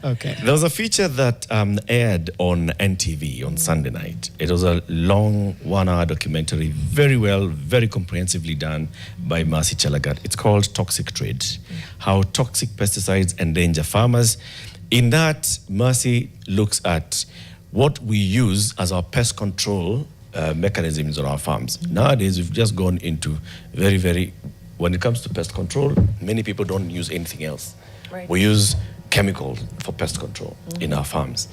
Okay. There was a feature that aired on NTV on Sunday night. It was a long 1-hour documentary, very well, very comprehensively done by Mercy Chalagat. It's called Toxic Trade, How Toxic Pesticides Endanger Farmers. In that, Mercy looks at what we use as our pest control mechanisms on our farms. Nowadays, we've just gone into when it comes to pest control, many people don't use anything else. Right. We use chemicals for pest control in our farms,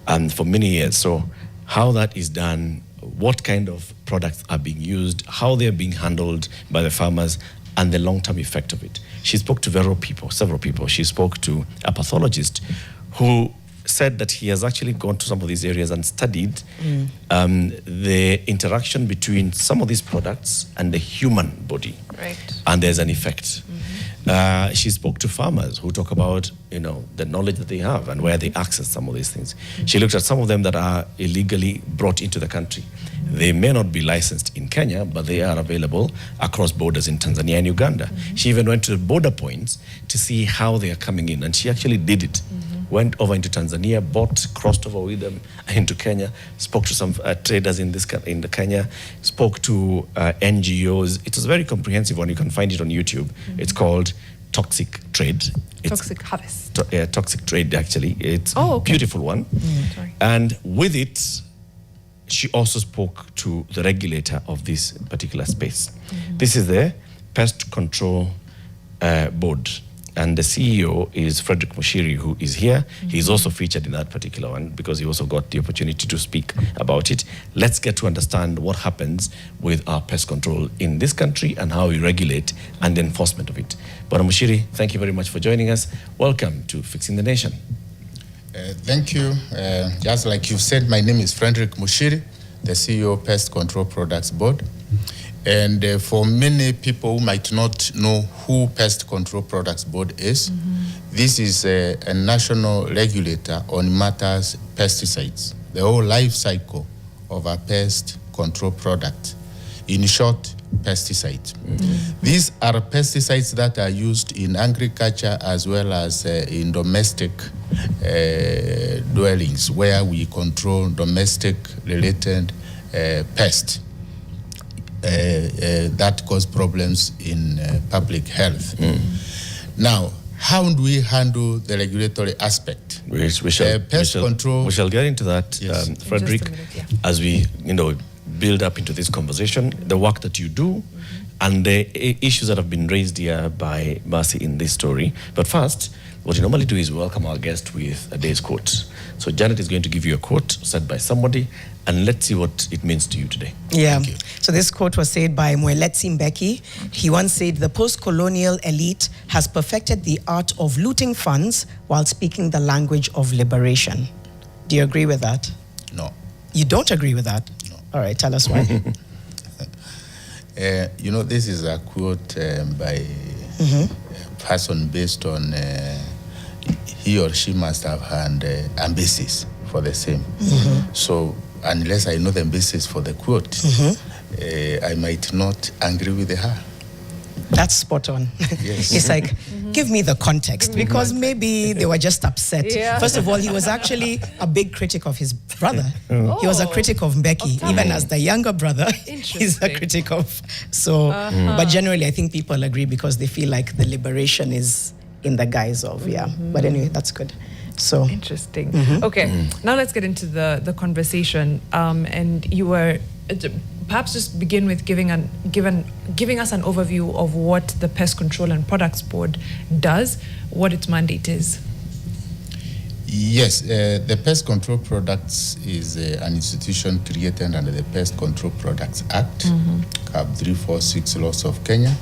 and for many years. So how that is done, what kind of products are being used, how they're being handled by the farmers, and the long-term effect of it. She spoke to several people. She spoke to a pathologist who said that he has actually gone to some of these areas and studied the interaction between some of these products and the human body. Right. And there's an effect. She spoke to farmers who talk about, the knowledge that they have and where they access some of these things. She looked at some of them that are illegally brought into the country. They may not be licensed in Kenya, but they are available across borders in Tanzania and Uganda. She even went to the border points to see how they are coming in, and she actually did it. Went over into Tanzania, crossed over with them into Kenya, spoke to some traders in the Kenya, spoke to NGOs. It was a very comprehensive one. You can find it on YouTube. It's called Toxic Trade. Toxic Harvest. Toxic Trade, actually. It's a beautiful one. Sorry. And with it, she also spoke to the regulator of this particular space. This is the Pest Control Board. And the CEO is Fredrick, who is here. He's also featured in that particular one because he also got the opportunity to speak about it. Let's get to understand what happens with our pest control in this country and how we regulate and the enforcement of it. But Muchiri, thank you very much for joining us. Welcome to Fixing the Nation. Thank you. Just like you said, my name is Fredrick Muchiri, the CEO of Pest Control Products Board. And for many people who might not know who Pest Control Products Board is, this is a national regulator on matters pesticides, the whole life cycle of a pest control product. In short, pesticides. These are pesticides that are used in agriculture as well as in domestic dwellings, where we control domestic related pests that cause problems in public health. Now, how do we handle the regulatory aspect? We shall get into that, Yes. Fredrick, as we build up into this conversation, the work that you do, and the issues that have been raised here by Mercy in this story. But first, what you normally do is welcome our guest with a day's quote. So Janet is going to give you a quote said by somebody, and let's see what it means to you today. Yeah. Thank you. So this quote was said by Mweletsi Mbeki. He once said, "The post-colonial elite has perfected the art of looting funds while speaking the language of liberation." Do you agree with that? No. You don't agree with that? No. All right, tell us why. This is a quote by a person based on he or she must have had ambitions for the same. So unless I know the basis for the quote, I might not agree with her. That's spot on. Yes. It's like, give me the context, because maybe they were just upset. Yeah. First of all, he was actually a big critic of his brother. He was a critic of Mbeki, even as the younger brother. He's a critic of. So, but generally, I think people agree because they feel like the liberation is in the guise of, But anyway, that's good. So interesting. Okay, now let's get into the conversation. And you were perhaps just begin with giving us an overview of what the Pest Control and Products Board does, what its mandate is. Yes, the Pest Control Products is an institution created under the Pest Control Products Act, Cap 346 laws of Kenya.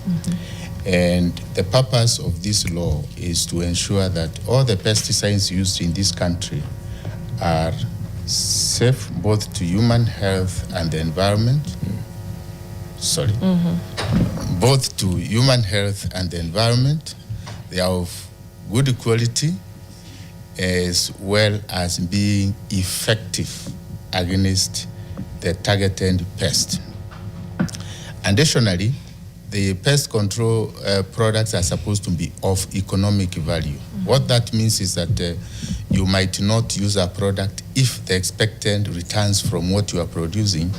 And the purpose of this law is to ensure that all the pesticides used in this country are safe both to human health and the environment. Both to human health and the environment. They are of good quality as well as being effective against the targeted pest. Additionally, the pest control products are supposed to be of economic value. What that means is that you might not use a product if the expected returns from what you are producing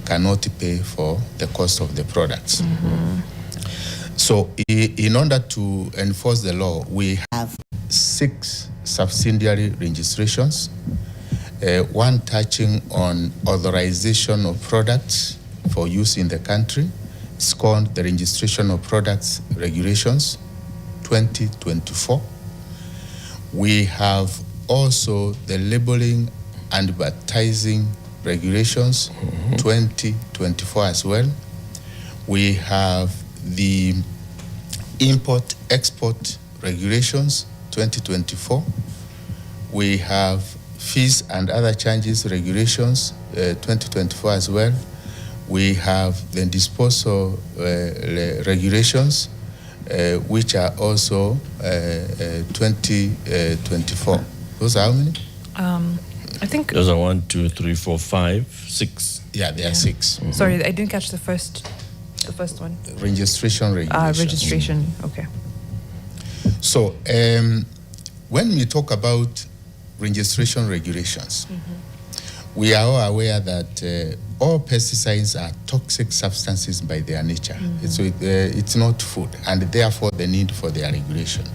cannot pay for the cost of the products. So in order to enforce the law, we have 6 subsidiary registrations, one touching on authorization of products for use in the country. It's called the Registration of Products Regulations 2024. We have also the Labeling and Advertising Regulations 2024 as well. We have the Import-Export Regulations 2024. We have Fees and Other Charges Regulations 2024 as well. We have the Disposal Regulations, which are also 2024. Those are how many? I think those are 1, 2, 3, 4, 5, 6. Yeah, there are 6. Sorry, I didn't catch the first one. Registration regulations. Registration. Okay. So when we talk about registration regulations, we are all aware that all pesticides are toxic substances by their nature. So it's not food, and therefore the need for their regulation.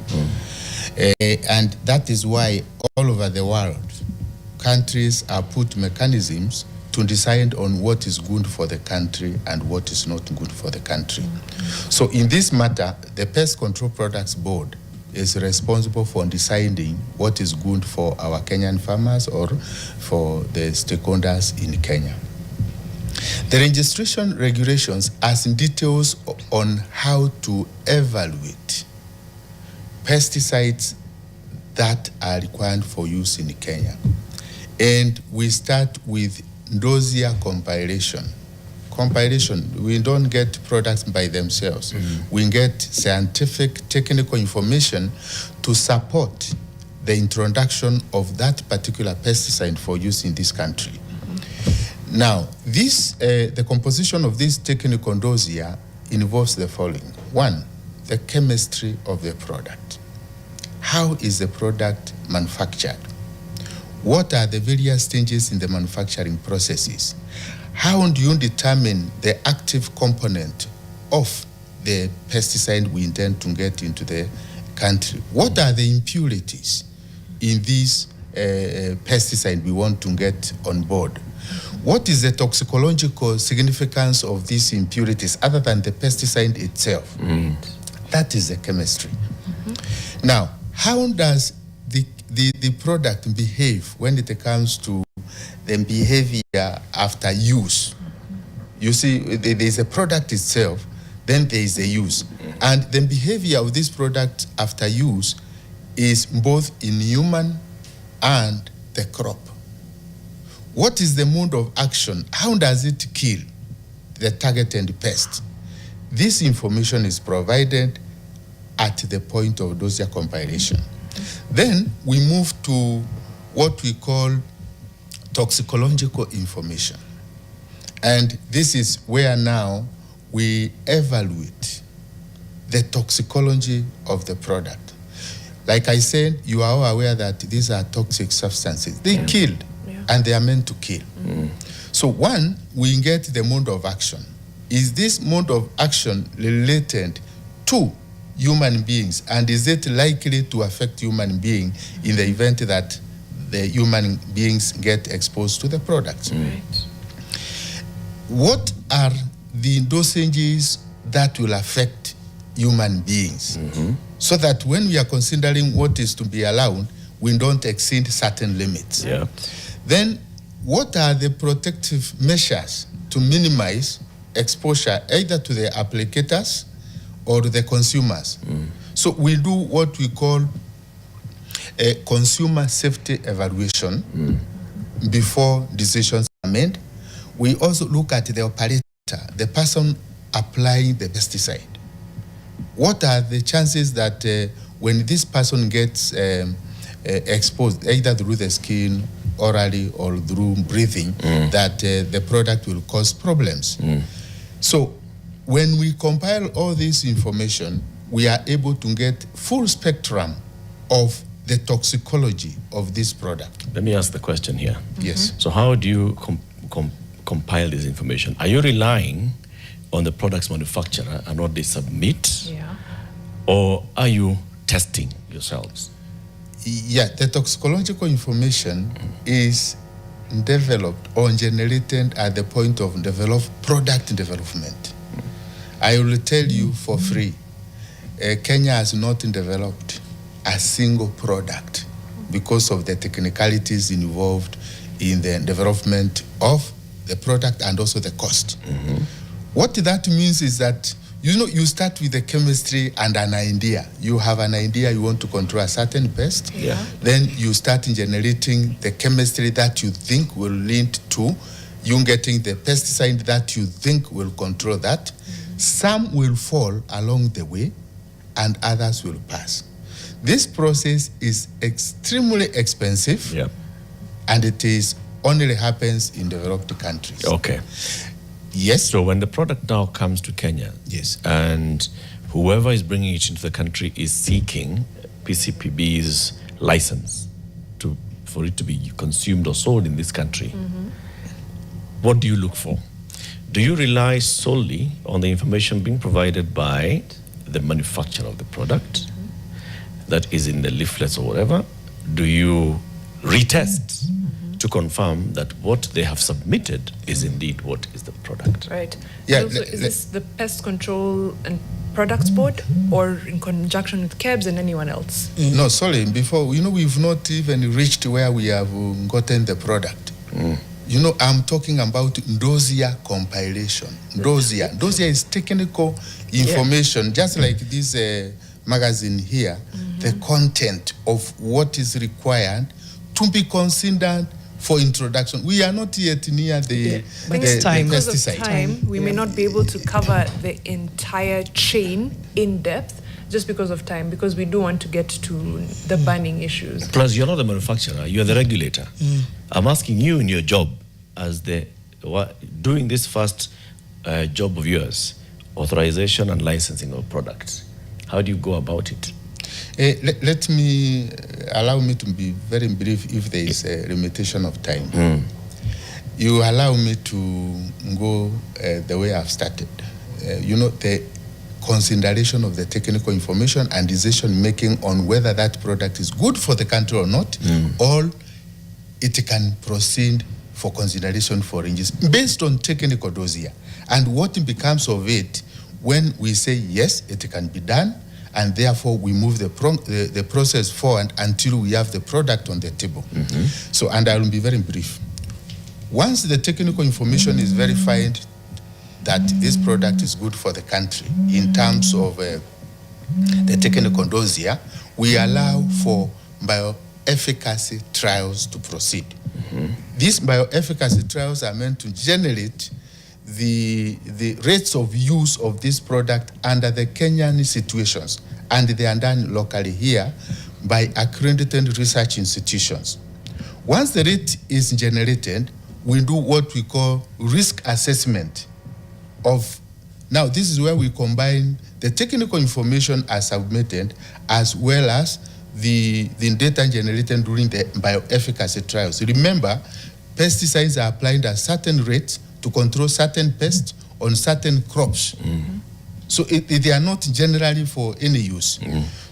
And that is why all over the world, countries are put mechanisms to decide on what is good for the country and what is not good for the country. So in this matter, the Pest Control Products Board is responsible for deciding what is good for our Kenyan farmers or for the stakeholders in Kenya. The registration regulations has details on how to evaluate pesticides that are required for use in Kenya. And we start with dossier compilation. We don't get products by themselves. We get scientific, technical information to support the introduction of that particular pesticide for use in this country. Now, the composition of this technical dossier involves the following. 1, the chemistry of the product. How is the product manufactured? What are the various stages in the manufacturing processes? How do you determine the active component of the pesticide we intend to get into the country? What are the impurities in this pesticide we want to get on board? What is the toxicological significance of these impurities other than the pesticide itself? That is the chemistry. Now, how does the product behave when it comes to the behavior after use? You see, there is a product itself, then there is a use. And the behavior of this product after use is both in human and the crop. What is the mode of action? How does it kill the targeted pest? This information is provided at the point of dossier compilation. Then we move to what we call toxicological information. And this is where now we evaluate the toxicology of the product. Like I said, you are all aware that these are toxic substances. They kill, and they are meant to kill. So 1, we get the mode of action. Is this mode of action related to human beings, and is it likely to affect human being in the event that the human beings get exposed to the product? What are the dosages that will affect human beings? So that when we are considering what is to be allowed, we don't exceed certain limits. Then what are the protective measures to minimize exposure either to the applicators or the consumers? So we do what we call a consumer safety evaluation before decisions are made. We also look at the operator, the person applying the pesticide. What are the chances that when this person gets exposed, either through the skin, orally, or through breathing, that the product will cause problems? So when we compile all this information, we are able to get full spectrum of the toxicology of this product. Let me ask the question here. Yes. So how do you compile this information? Are you relying on the product's manufacturer and what they submit? Yeah. Or are you testing yourselves? Yeah, the toxicological information is developed or generated at the point of product development. I will tell you for free, Kenya has not developed a single product because of the technicalities involved in the development of the product and also the cost. What that means is that, you start with the chemistry and an idea. You have an idea, you want to control a certain pest. Yeah. Then you start generating the chemistry that you think will lead to you getting the pesticide that you think will control that. Some will fall along the way and others will pass. This process is extremely expensive. Yeah. And it only happens in developed countries. Okay. Yes. So when the product now comes to Kenya, Yes. and whoever is bringing it into the country is seeking PCPB's license for it to be consumed or sold in this country, what do you look for? Do you rely solely on the information being provided by the manufacturer of the product that is in the leaflets or whatever? Do you retest to confirm that what they have submitted is indeed what is the product? Right. Yeah, And also, is this the Pest Control and Products Board, or in conjunction with KEBS and anyone else? No, sorry, before, we've not even reached where we have gotten the product. I'm talking about dossier compilation. Dossier is technical information, just like this magazine here, the content of what is required to be considered for introduction. We are not yet near the Because Because of pesticide. time, we may not be able to cover the entire chain in depth just because of time, because we do want to get to the burning issues. Plus, you're not the manufacturer, you're the regulator. I'm asking you in your job as doing this first job of yours, authorization and licensing of products. How do you go about it? Allow me to be very brief if there is a limitation of time. You allow me to go the way I've started. The consideration of the technical information and decision making on whether that product is good for the country or not, or it can proceed for consideration for ranges based on technical dossier. And what becomes of it when we say yes, it can be done, and therefore we move the process forward until we have the product on the table. So, and I will be very brief. Once the technical information is verified that this product is good for the country in terms of the technical dossier, we allow for bioefficacy trials to proceed. These bioefficacy trials are meant to generate the rates of use of this product under the Kenyan situations, and they are done locally here by accredited research institutions. Once the rate is generated, we do what we call risk assessment of. Now, this is where we combine the technical information as submitted as well as the data generated during the bioefficacy trials. Remember, pesticides are applied at certain rates to control certain pests on certain crops. So they are not generally for any use.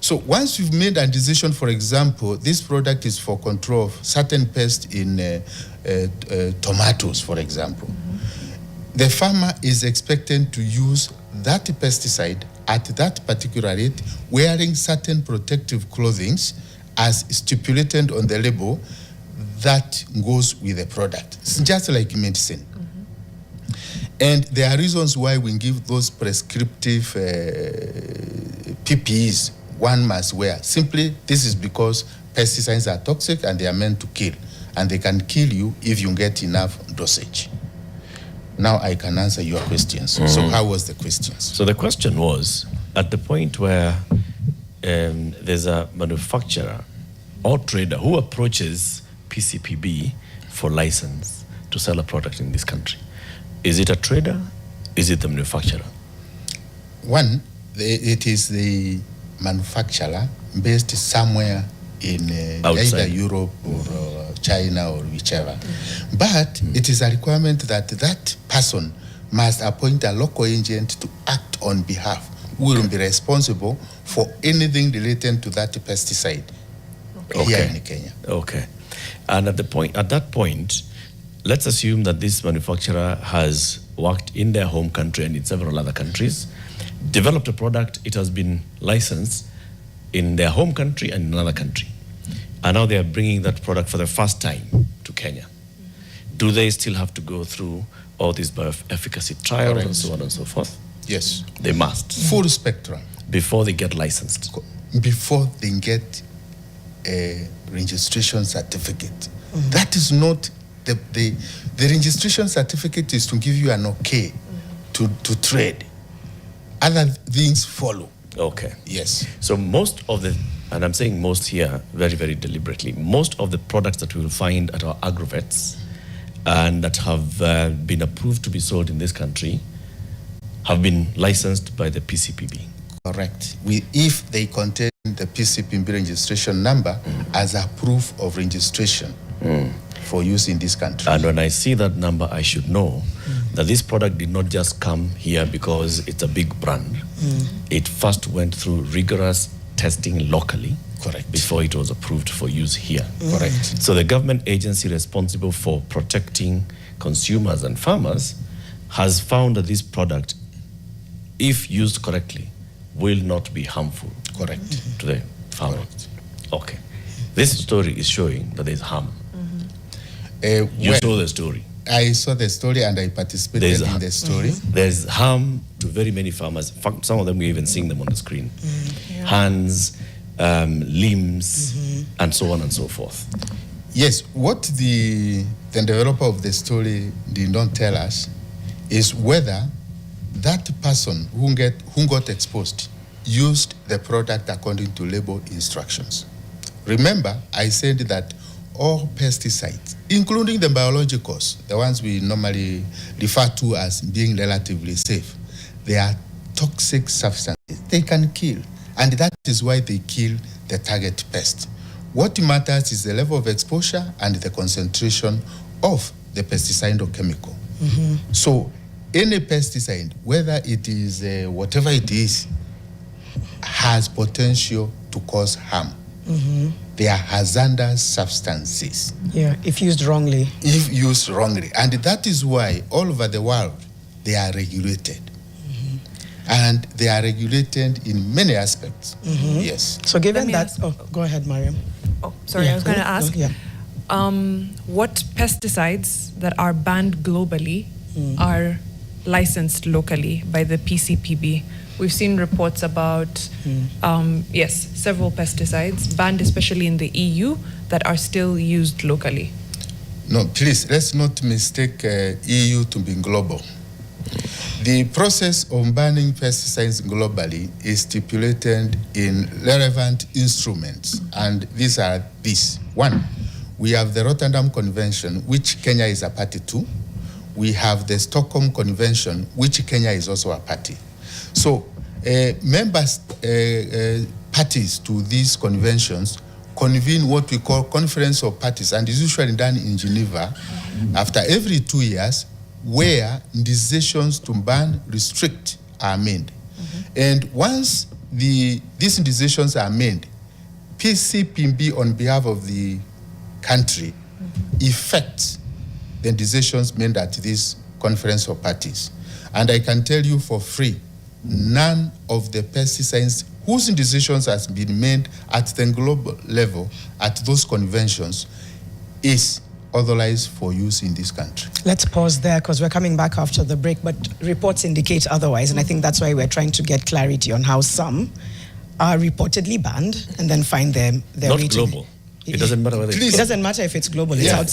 So once you've made a decision, for example, this product is for control of certain pests in tomatoes, for example, the farmer is expected to use that pesticide at that particular rate, wearing certain protective clothing as stipulated on the label that goes with the product. It's just like medicine. And there are reasons why we give those prescriptive PPEs one must wear. Simply, this is because pesticides are toxic and they are meant to kill. And they can kill you if you get enough dosage. Now I can answer your questions. So how was the questions? So the question was, at the point where there's a manufacturer or trader who approaches PCPB for license to sell a product in this country, is it a trader? Is it the manufacturer? One, it is the manufacturer based somewhere in either Europe or China or whichever. But it is a requirement that that person must appoint a local agent to act on behalf, who will be responsible for anything related to that pesticide here in Kenya. Okay. And at that point, let's assume that this manufacturer has worked in their home country and in several other countries, developed a product, it has been licensed in their home country and in another country. And now they are bringing that product for the first time to Kenya. Do they still have to go through all these bioefficacy trials and so on and so forth? Yes. They must. Full spectrum. Before they get licensed. Before they get a registration certificate. That is not, the registration certificate is to give you an okay to trade. Other things follow. Okay. Yes. So most of the, and I'm saying most here very, very deliberately, most of the products that we will find at our agrovets and that have been approved to be sold in this country have been licensed by the PCPB. Correct. If they contain the PCPB registration number as a proof of registration for use in this country. And when I see that number, I should know that this product did not just come here because it's a big brand. It first went through rigorous testing locally. Correct. Before it was approved for use here. Correct. So the government agency responsible for protecting consumers and farmers has found that this product, if used correctly, will not be harmful. Correct. To the farmer. Correct. Okay. This story is showing that there's harm. You saw the story. I saw the story and I participated in the story. There's harm to very many farmers. In fact, some of them, we're even seeing them on the screen. Hands, limbs, and so on and so forth. Yes, what the developer of the story did not tell us is whether that person who got exposed used the product according to label instructions. Remember, I said that all pesticides, including the biologicals, the ones we normally refer to as being relatively safe, they are toxic substances. They can kill, and that is why they kill the target pest. What matters is the level of exposure and the concentration of the pesticide or chemical. So any pesticide, whether it is whatever it is, has potential to cause harm. They are hazardous substances. Yeah, if used wrongly. If used wrongly. And that is why all over the world, they are regulated. And they are regulated in many aspects. Yes. So given that, go ahead, Mariam. Oh, sorry, I was going to ask, what pesticides that are banned globally are licensed locally by the PCPB? We've seen reports about, several pesticides banned, especially in the EU, that are still used locally. No, please, let's not mistake EU to be global. The process of banning pesticides globally is stipulated in relevant instruments, and these are these. One, we have the Rotterdam Convention, which Kenya is a party to. We have the Stockholm Convention, which Kenya is also a party. So members, parties to these conventions convene what we call Conference of Parties, and it's usually done in Geneva after every 2 years, where decisions to ban, restrict are made. And once these decisions are made, PCPB on behalf of the country effects the decisions made at this Conference of Parties. And I can tell you for free, none of the pesticides whose decisions has been made at the global level at those conventions is authorized for use in this country. Let's pause there because we're coming back after the break, but reports indicate otherwise, and I think that's why we're trying to get clarity on how some are reportedly banned and then find their Not way global. It doesn't matter whether it doesn't matter if it's global. They're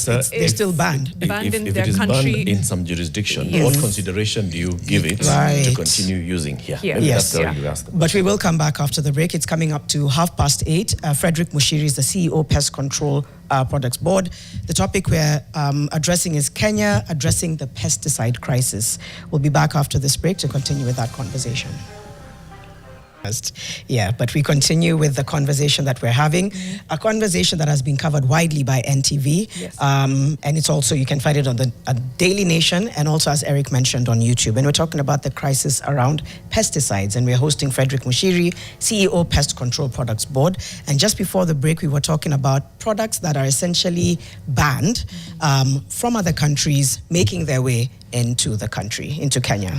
still banned. Banned in if their it is country. banned in some jurisdiction, Yes. what consideration do you give it to continue using here? Maybe Yes. that's the you asked. But we will come back after the break. It's coming up to 8:30. Fredrick Muchiri is the CEO, Pest Control Products Board. The topic we're addressing is Kenya addressing the pesticide crisis. We'll be back after this break to continue with that conversation. honest. Yeah, but we continue with the conversation that we're having, a conversation that has been covered widely by NTV. Yes. And it's also, you can find it on the Daily Nation and also, as Eric mentioned, on YouTube. And we're talking about the crisis around pesticides. And we're hosting Fredrick Muchiri, CEO, Pest Control Products Board. And just before the break, we were talking about products that are essentially banned from other countries making their way into the country, into Kenya.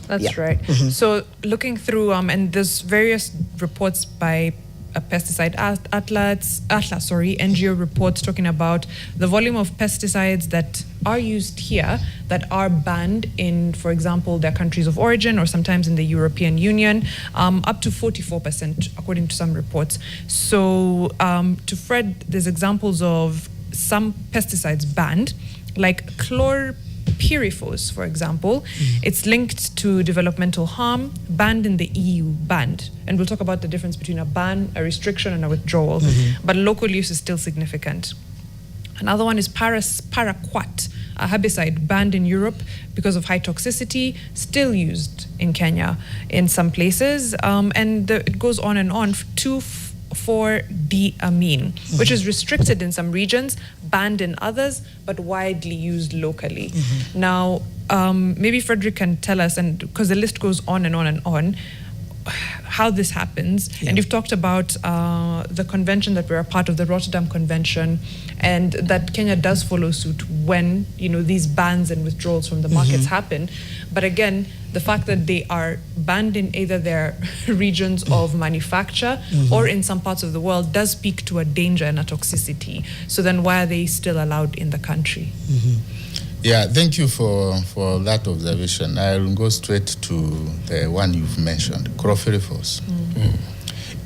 That's right. So looking through, and there's various reports by Pesticide Atlas, NGO reports talking about the volume of pesticides that are used here that are banned in, for example, their countries of origin or sometimes in the European Union, up to 44%, according to some reports. So to Fred, there's examples of some pesticides banned, like chlorpyrifos, for example. It's linked to developmental harm, banned in the EU, banned. And we'll talk about the difference between a ban, a restriction, and a withdrawal. But local use is still significant. Another one is paraquat, a herbicide banned in Europe because of high toxicity, still used in Kenya in some places. And it goes on and on. 2,4-D-amine, which is restricted in some regions, banned in others, but widely used locally. Now, maybe Fredrick can tell us, and because the list goes on and on and on, how this happens. And you've talked about the convention that we're a part of, the Rotterdam Convention, and that Kenya does follow suit when, these bans and withdrawals from the markets happen. But again, the fact that they are banned in either their regions of manufacture or in some parts of the world does speak to a danger and a toxicity. So then why are they still allowed in the country? Yeah, thank you for that observation. I'll go straight to the one you've mentioned, chlorpyrifos.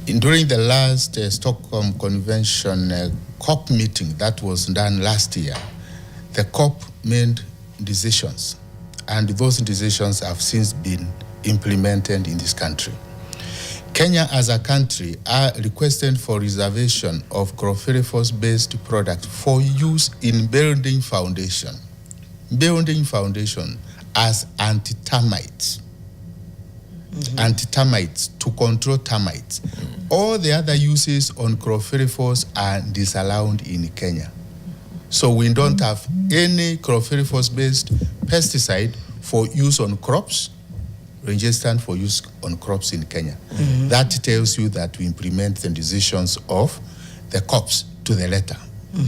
During the last Stockholm Convention COP meeting that was done last year, the COP made decisions, and those decisions have since been implemented in this country. Kenya as a country are requested for reservation of chlorpyrifos-based products for use in building foundation as anti-termites. Anti-termites to control termites. All the other uses on chlorpyrifos are disallowed in Kenya. So we don't have any chlorpyrifos-based pesticide for use on crops, registered for use on crops in Kenya. That tells you that we implement the decisions of the COPs to the letter.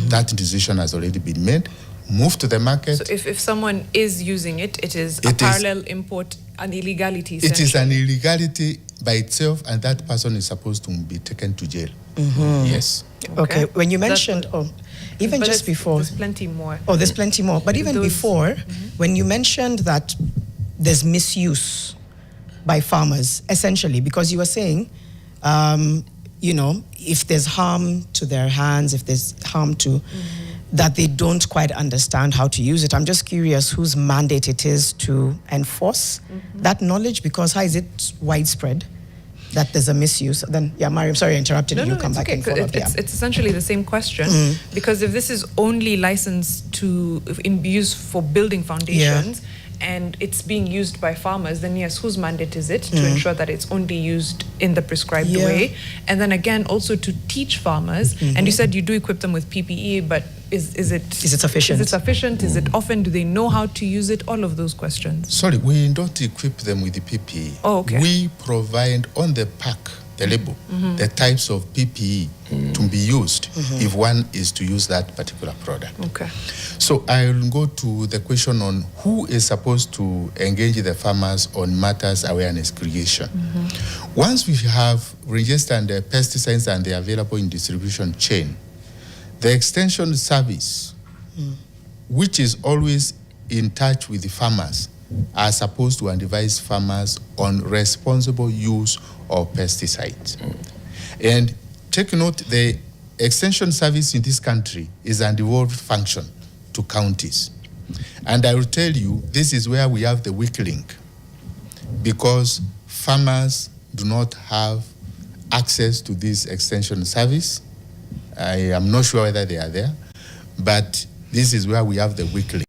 That decision has already been made, moved to the market. So if someone is using it, it is a parallel import, an illegality. It is an illegality by itself, and that person is supposed to be taken to jail. Yes. Okay. When you mentioned, even just before. There's plenty more. Oh, there's plenty more. But even before, when you mentioned that there's misuse by farmers, essentially, because you were saying, if there's harm to their hands, if there's harm to, that they don't quite understand how to use it. I'm just curious whose mandate it is to enforce that knowledge, because how is it widespread that there's a misuse? Then, Mariam, sorry I interrupted you. Come back and follow up. It's essentially the same question, because if this is only licensed to in use for building foundations, and it's being used by farmers, then yes, whose mandate is it to ensure that it's only used in the prescribed way? And then again, also to teach farmers, and you said you do equip them with PPE, but is it sufficient? Is it sufficient? Is it often? Do they know how to use it? All of those questions. Sorry, we don't equip them with the PPE. Oh, okay. We provide on the pack, the label, the types of PPE to be used if one is to use that particular product. Okay. So I'll go to the question on who is supposed to engage the farmers on matters awareness creation. Once we have registered the pesticides and they're available in distribution chain, the extension service, which is always in touch with the farmers, are supposed to advise farmers on responsible use of pesticides. And take note, the extension service in this country is an devolved function to counties. And I will tell you, this is where we have the weak link, because farmers do not have access to this extension service. I am not sure whether they are there, but this is where we have the weak link.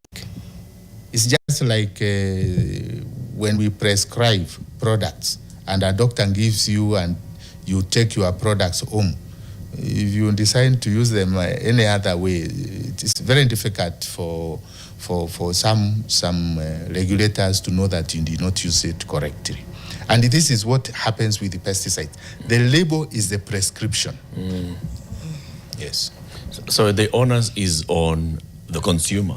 It's just like when we prescribe products and a doctor gives you and you take your products home. If you decide to use them any other way, it is very difficult for some regulators to know that you did not use it correctly. And this is what happens with the pesticide. The label is the prescription. Yes. So the onus is on the consumer.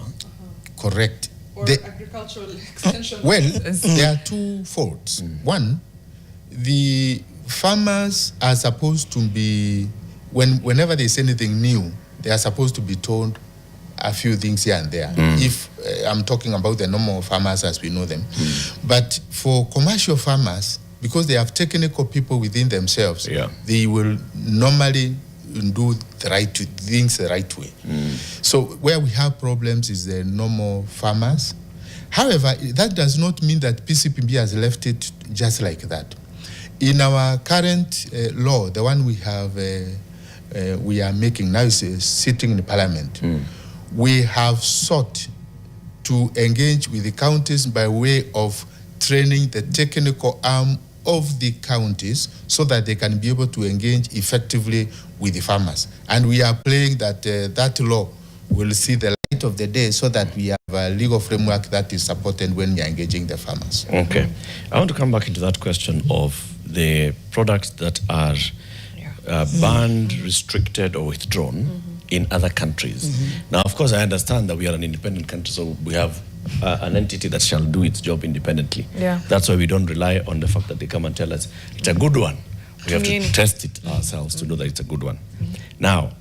Correct. Or agricultural extension. Well, there are two faults. One, the farmers are supposed to be, whenever there's anything new, they are supposed to be told a few things here and there. If I'm talking about the normal farmers as we know them. But for commercial farmers, because they have technical people within themselves, they will normally do the right things the right way. So where we have problems is the normal farmers. However, that does not mean that PCPB has left it just like that. In our current law, the one we have, we are making now is sitting in the Parliament. We have sought to engage with the counties by way of training the technical arm of the counties so that they can be able to engage effectively with the farmers. And we are praying that that law will see the light of the day so that we have a legal framework that is supported when we are engaging the farmers. Okay. I want to come back into that question of the products that are banned, restricted, or withdrawn in other countries. Now, of course, I understand that we are an independent country, so we have an entity that shall do its job independently. That's why we don't rely on the fact that they come and tell us it's a good one. We have to test it ourselves to know that it's a good one. Now,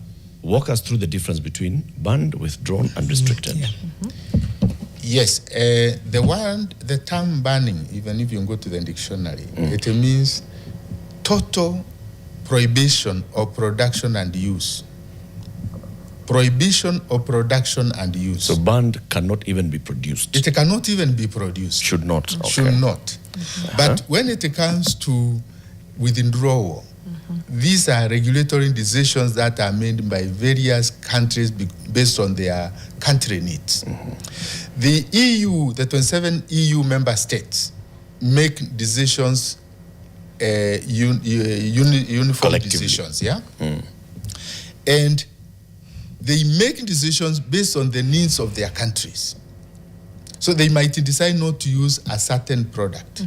walk us through the difference between banned, withdrawn, and restricted. Yes, the term banning, even if you go to the dictionary, it means total prohibition of production and use. Prohibition of production and use. So banned cannot even be produced. It cannot even be produced. Should not. Okay. Should not. But when it comes to withdrawal, these are regulatory decisions that are made by various countries based on their country needs. The EU, the 27 EU member states, make decisions, uniform decisions, and they make decisions based on the needs of their countries. So they might decide not to use a certain product.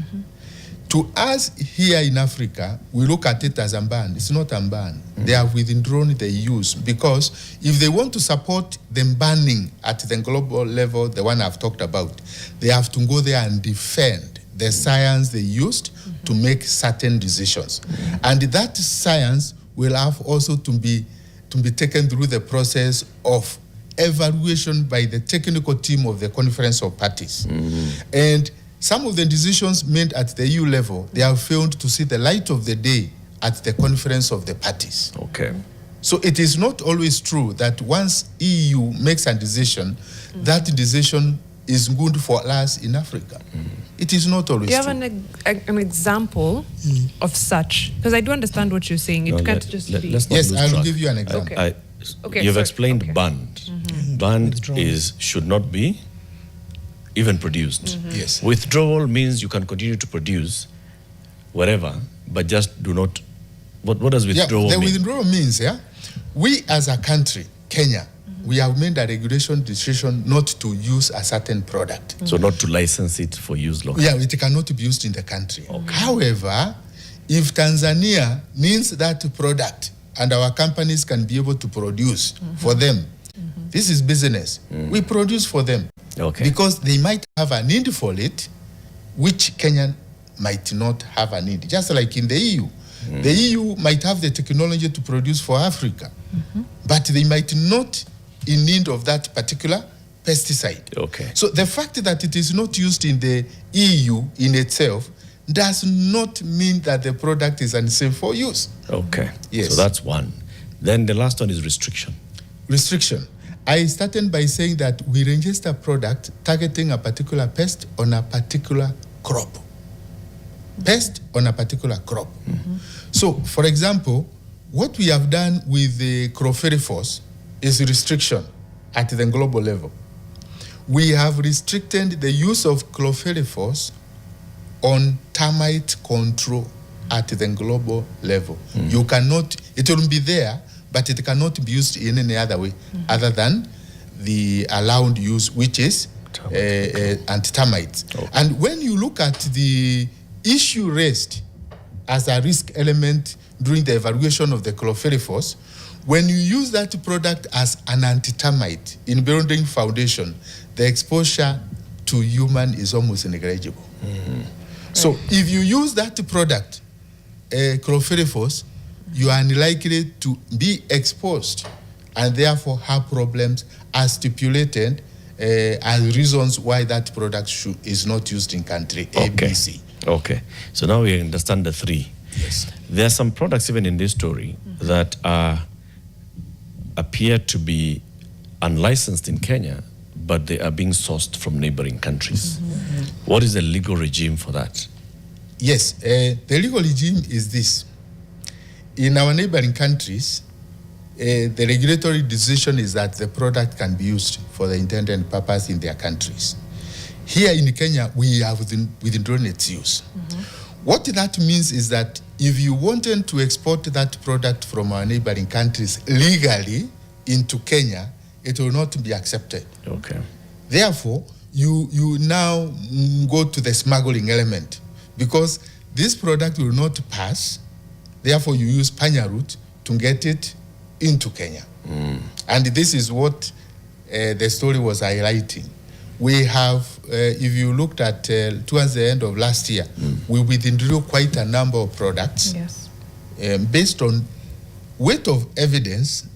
To us here in Africa, we look at it as a ban. It's not a ban. They have withdrawn the use because if they want to support them banning at the global level, the one I've talked about, they have to go there and defend the science they used to make certain decisions. And that science will have also to be taken through the process of evaluation by the technical team of the Conference of Parties. And some of the decisions made at the EU level, they have failed to see the light of the day at the Conference of the Parties. Okay. So it is not always true that once EU makes a decision, that decision is good for us in Africa. It is not always true. Do you have an example of such? Because I do understand what you're saying. It can't just be... Yes, I will give you an example. You've explained banned. Banned should not be even produced. Yes. Withdrawal means you can continue to produce wherever, but just do not... What does withdrawal mean? The withdrawal means, we as a country, Kenya, we have made a regulation decision not to use a certain product. So not to license it for use locally? Yeah, it cannot be used in the country. However, if Tanzania needs that product and our companies can be able to produce for them, this is business. We produce for them. Because they might have a need for it, which Kenya might not have a need. Just like in the EU. The EU might have the technology to produce for Africa, but they might not in need of that particular pesticide. So the fact that it is not used in the EU in itself does not mean that the product is unsafe for use. Yes. So that's one. Then the last one is restriction. Restriction. I started by saying that we register a product targeting a particular pest on a particular crop. Pest on a particular crop. So, for example, what we have done with the chlorpyrifos is restriction at the global level. We have restricted the use of chlorpyrifos on termite control at the global level. You cannot, it will be there, but it cannot be used in any other way other than the allowed use, which is anti-termites. Okay. And when you look at the issue raised as a risk element during the evaluation of the chlorpyrifos, when you use that product as an anti-termite in building foundation, the exposure to human is almost negligible. So if you use that product, chlorpyrifos, you are unlikely to be exposed and therefore have problems as stipulated as reasons why that product is not used in country A, B, C. Okay. So now we understand the three. Yes. There are some products even in this story that appear to be unlicensed in Kenya, but they are being sourced from neighboring countries. What is the legal regime for that? Yes, the legal regime is this. In our neighboring countries, the regulatory decision is that the product can be used for the intended purpose in their countries. Here in Kenya, we have withdrawn its use. What that means is that if you wanted to export that product from our neighboring countries legally into Kenya, it will not be accepted. Okay. Therefore, you now go to the smuggling element because this product will not pass. Therefore, you use Panya route to get it into Kenya. And this is what the story was highlighting. We have, if you looked at towards the end of last year, we withdrew quite a number of products based on weight of evidence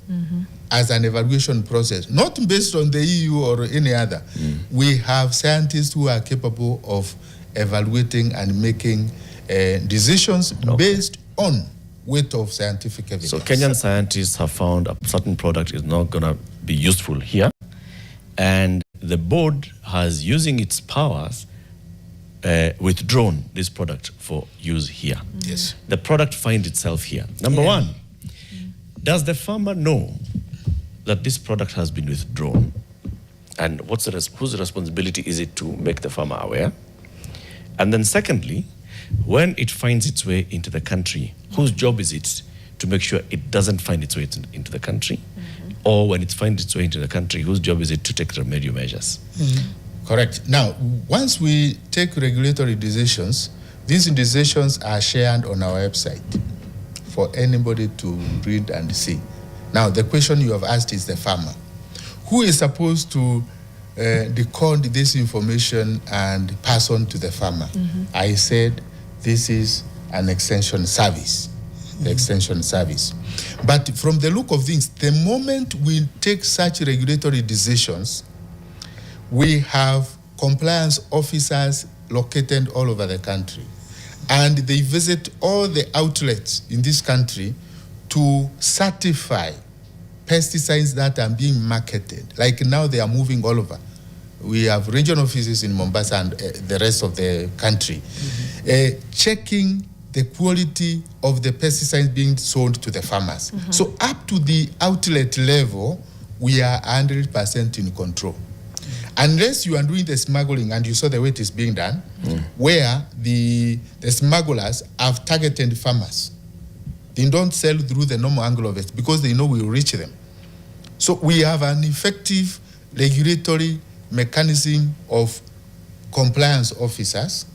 as an evaluation process, not based on the EU or any other. We have scientists who are capable of evaluating and making decisions based on weight of scientific evidence. So Kenyan scientists have found a certain product is not going to be useful here, and the board has, using its powers, withdrawn this product for use here. Yes. The product finds itself here. Number one, does the farmer know that this product has been withdrawn? And whose responsibility is it to make the farmer aware? And then secondly, when it finds its way into the country, whose job is it to make sure it doesn't find its way into the country? Or when it finds its way into the country, whose job is it to take remedial measures? Correct. Now, once we take regulatory decisions, these decisions are shared on our website for anybody to read and see. Now, the question you have asked is the farmer. Who is supposed to decode this information and pass on to the farmer? I said this is an extension service, the extension service. But from the look of things, the moment we take such regulatory decisions, we have compliance officers located all over the country. And they visit all the outlets in this country to certify pesticides that are being marketed. Like now they are moving all over. We have regional offices in Mombasa and the rest of the country, checking the quality of the pesticides being sold to the farmers. So up to the outlet level, we are 100% in control. Unless you are doing the smuggling, and you saw the way it is being done, where the smugglers have targeted farmers. They don't sell through the normal angle of it because they know we will reach them. So we have an effective regulatory mechanism of compliance officers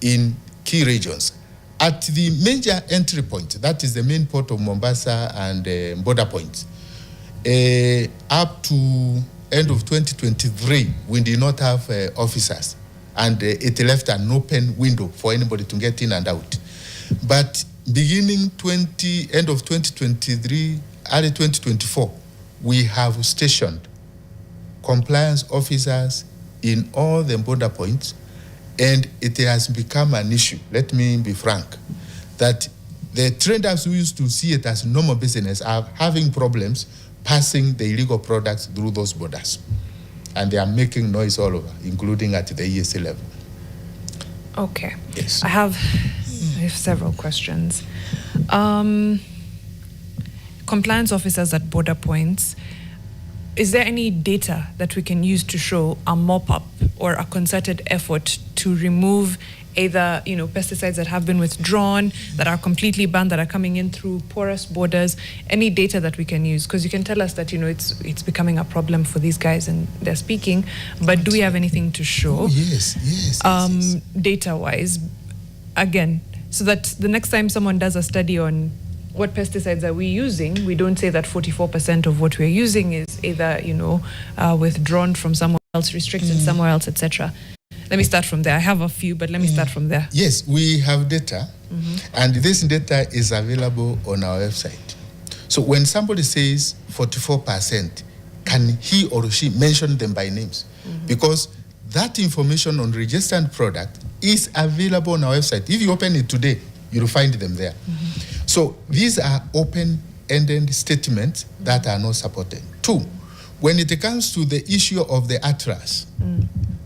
in key regions. At the major entry point, that is the main port of Mombasa and border points, up to end of 2023, we did not have officers, and it left an open window for anybody to get in and out. But beginning end of 2023, early 2024, we have stationed compliance officers in all the border points, and it has become an issue. Let me be frank, that the traders who used to see it as normal business are having problems passing the illegal products through those borders. And they are making noise all over, including at the ESA level. Okay. Yes. I have several questions. Compliance officers at border points, is there any data that we can use to show a mop-up or a concerted effort to remove either, pesticides that have been withdrawn, that are completely banned, that are coming in through porous borders, any data that we can use? Because you can tell us that, it's becoming a problem for these guys and they're speaking, but do we have anything to show? Oh, yes. Data-wise, again, so that the next time someone does a study on what pesticides are we using, we don't say that 44% of what we're using is either, withdrawn from somewhere else, restricted somewhere else, etc. Let me start from there. I have a few, but let me start from there. Yes, we have data, and this data is available on our website. So when somebody says 44%, can he or she mention them by names? Because that information on registered product is available on our website. If you open it today, you'll find them there. So these are open-ended statements that are not supported. 2, when it comes to the issue of the atlas,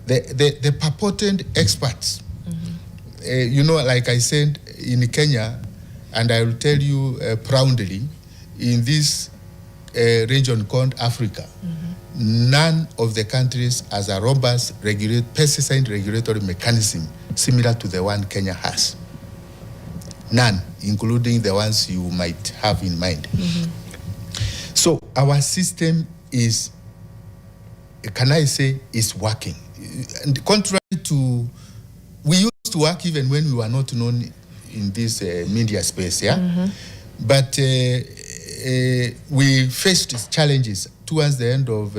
the purported experts, like I said in Kenya, and I will tell you proudly, in this region called Africa, none of the countries has a robust pesticide regulatory mechanism similar to the one Kenya has. None, including the ones you might have in mind. So our system is, can I say, is working. And contrary to, we used to work even when we were not known in this media space, but we faced challenges towards the end of,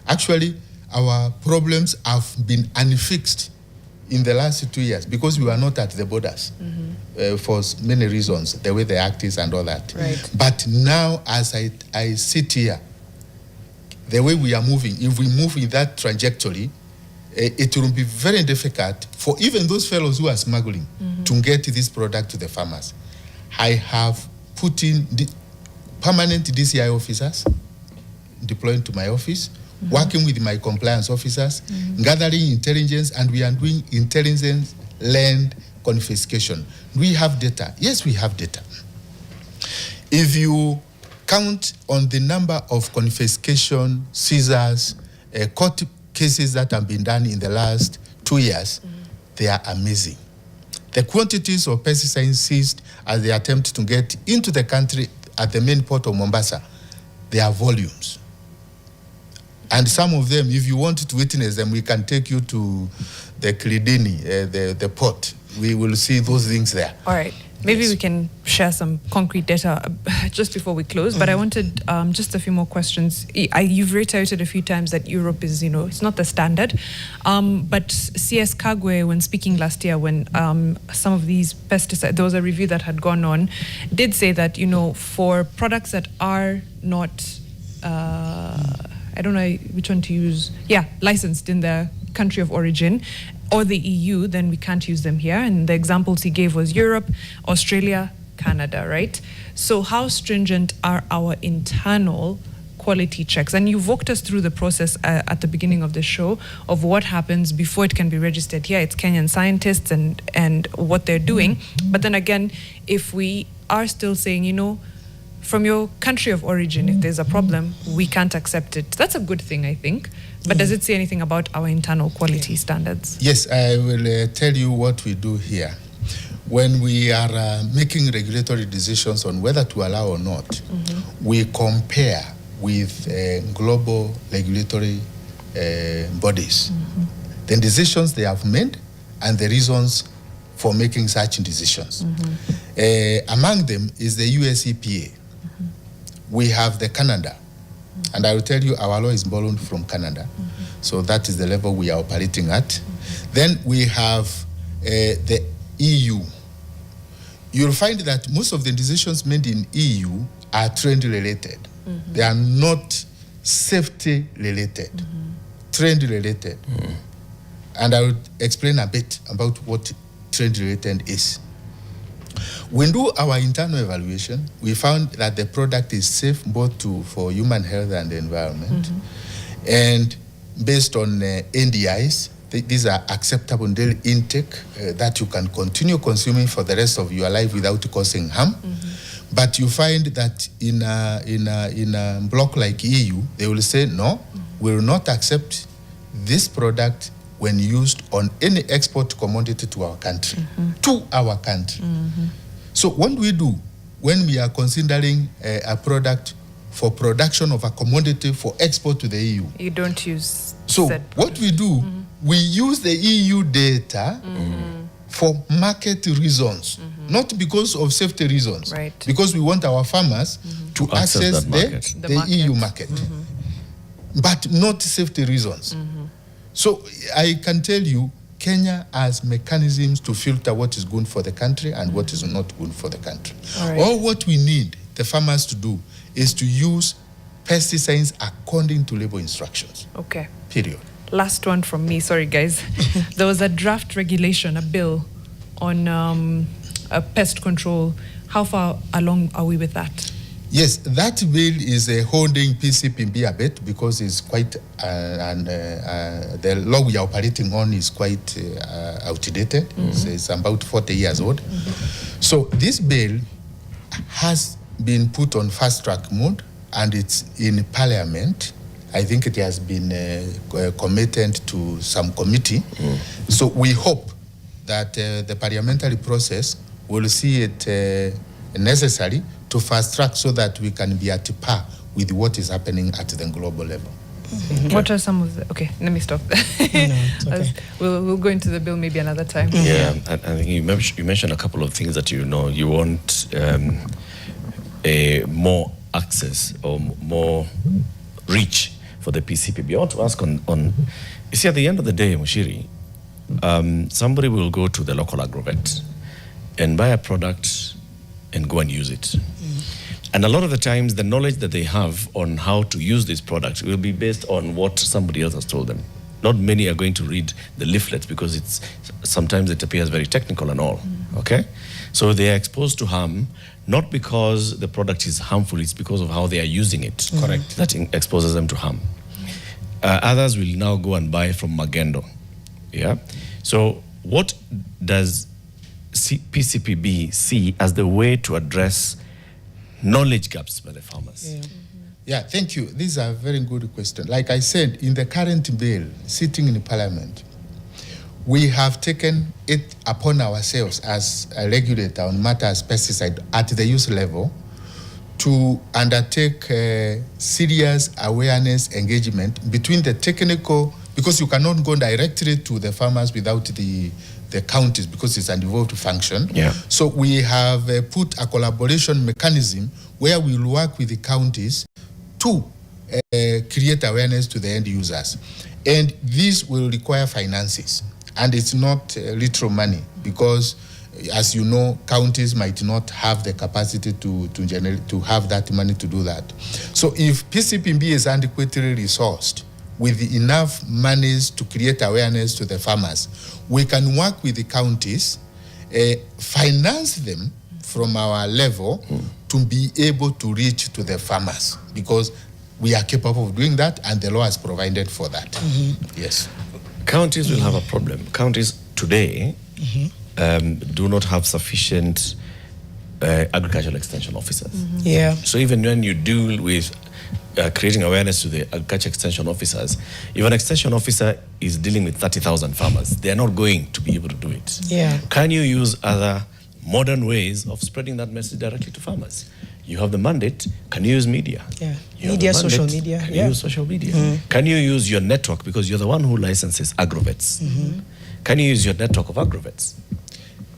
actually, our problems have been unfixed in the last 2 years because we were not at the borders for many reasons, the way the act is and all that. Right. But now, as I sit here, the way we are moving, if we move in that trajectory, it will be very difficult for even those fellows who are smuggling to get this product to the farmers. I have put in permanent DCI officers deployed to my office, working with my compliance officers, gathering intelligence, and we are doing intelligence-led confiscation. We have data. Yes, we have data. If you count on the number of confiscation, seizures, court cases that have been done in the last 2 years, they are amazing. The quantities of pesticides seized as they attempt to get into the country at the main port of Mombasa, they are volumes. And some of them, if you want to witness them, we can take you to the Kilidini, the port. We will see those things there. All right. Maybe we can share some concrete data just before we close, but I wanted just a few more questions. You've reiterated a few times that Europe is, it's not the standard. But CS Kagwe, when speaking last year, when some of these pesticides, there was a review that had gone on, did say that, for products that are not, I don't know which one to use, licensed in the country of origin, or the EU, then we can't use them here. And the examples he gave was Europe, Australia, Canada, right? So how stringent are our internal quality checks? And you've walked us through the process at the beginning of the show of what happens before it can be registered here. It's Kenyan scientists and what they're doing. But then again, if we are still saying, from your country of origin, if there's a problem, we can't accept it. That's a good thing, I think. But does it say anything about our internal quality standards? Yes, I will tell you what we do here. When we are making regulatory decisions on whether to allow or not, we compare with global regulatory bodies, the decisions they have made and the reasons for making such decisions. Among them is the US EPA. We have the Canada, and I will tell you our law is borrowed from Canada. So that is the level we are operating at. Then we have the EU. You'll find that most of the decisions made in EU are trend related. They are not safety related, trend related. And I will explain a bit about what trend related is. When we do our internal evaluation, we found that the product is safe both for human health and the environment. And based on NDIs, these are acceptable daily intake that you can continue consuming for the rest of your life without causing harm. But you find that in a bloc like EU, they will say, no, we will not accept this product when used on any export commodity to our country. To our country. So what do we do when we are considering a product for production of a commodity for export to the EU? You don't use. So what we do, we use the EU data for market reasons, not because of safety reasons, right? Because we want our farmers to access the EU market, but not safety reasons. So I can tell you, Kenya has mechanisms to filter what is good for the country and what is not good for the country. All what we need the farmers to do is to use pesticides according to label instructions. Okay. Period. Last one from me. Sorry, guys. There was a draft regulation, a bill on pest control. How far along are we with that? Yes, that bill is holding PCPB a bit because it's quite, the law we are operating on is quite outdated. It's about 40 years old. So this bill has been put on fast track mode and it's in Parliament. I think it has been committed to some committee. So we hope that the parliamentary process will see it necessary to fast track so that we can be at par with what is happening at the global level. What are some of the... Okay, let me stop. No, it's okay. We'll go into the bill maybe another time. Yeah, I think you mentioned a couple of things that you want a more access or more reach for the PCPB. I want to ask on you see, at the end of the day, Muchiri, somebody will go to the local agrovet and buy a product and go and use it. And a lot of the times, the knowledge that they have on how to use this product will be based on what somebody else has told them. Not many are going to read the leaflets because sometimes it appears very technical and all, okay? So they are exposed to harm, not because the product is harmful, it's because of how they are using it. Correct. That exposes them to harm. Others will now go and buy from Magendo, yeah? So what does PCPB see as the way to address knowledge gaps by the farmers? Yeah, thank you. These are very good questions. Like I said, in the current bill sitting in Parliament, we have taken it upon ourselves as a regulator on matters pesticide at the use level to undertake serious awareness engagement between the technical, because you cannot go directly to the farmers without the counties because it's an involved function. Yeah. So we have put a collaboration mechanism where we will work with the counties to create awareness to the end users. And this will require finances. And it's not literal money because, as you know, counties might not have the capacity to have that money to do that. So if PCPB is adequately resourced with enough monies to create awareness to the farmers, we can work with the counties, finance them from our level to be able to reach to the farmers because we are capable of doing that and the law has provided for that. Yes. Counties will have a problem. Counties today do not have sufficient agricultural extension officers. Yeah. So even when you deal with creating awareness to the agriculture extension officers, if an extension officer is dealing with 30,000 farmers, they are not going to be able to do it. Yeah. Can you use other modern ways of spreading that message directly to farmers? You have the mandate. Can you use media? Yeah. You Media, have the social mandate. media. Can Yeah. you use social media? Can you use your network because you're the one who licenses agrovets? Can you use your network of agrovets?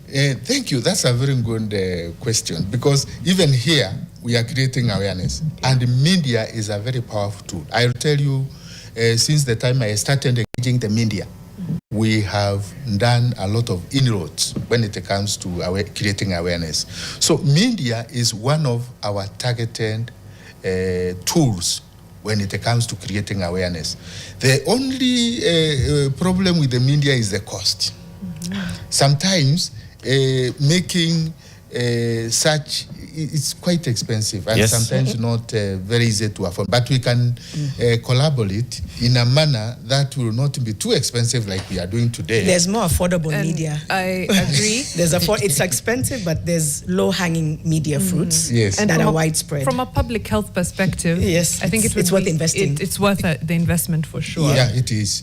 Thank you. That's a very good question because even here we are creating awareness and media is a very powerful tool. I'll tell you, since the time I started engaging the media, we have done a lot of inroads when it comes to creating awareness. So media is one of our targeted tools when it comes to creating awareness. The only problem with the media is the cost. Sometimes making such it's quite expensive and Yes. sometimes not very easy to afford. But we can collaborate in a manner that will not be too expensive like we are doing today. There's more affordable And media. I agree. It's expensive, but there's low-hanging media fruits Yes. And that from are a- widespread. From a public health perspective, Yes, I think it's it would worth be- investing. It's worth the investment for sure. Yeah, it is.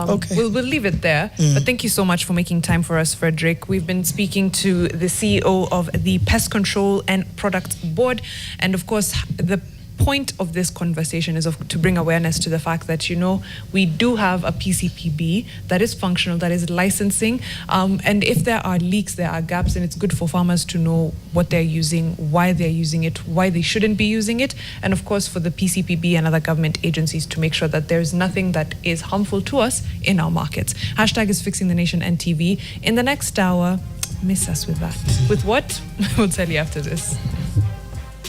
Okay. We'll leave it there. But thank you so much for making time for us, Fredrick. We've been speaking to the CEO of the Pest Control and Products Board. And of course, the point of this conversation is to bring awareness to the fact that, we do have a PCPB that is functional, that is licensing. And if there are leaks, there are gaps, and it's good for farmers to know what they're using, why they're using it, why they shouldn't be using it. And of course, for the PCPB and other government agencies to make sure that there's nothing that is harmful to us in our markets. Hashtag is Fixing the Nation NTV. In the next hour, miss us with that. With what? We'll tell you after this.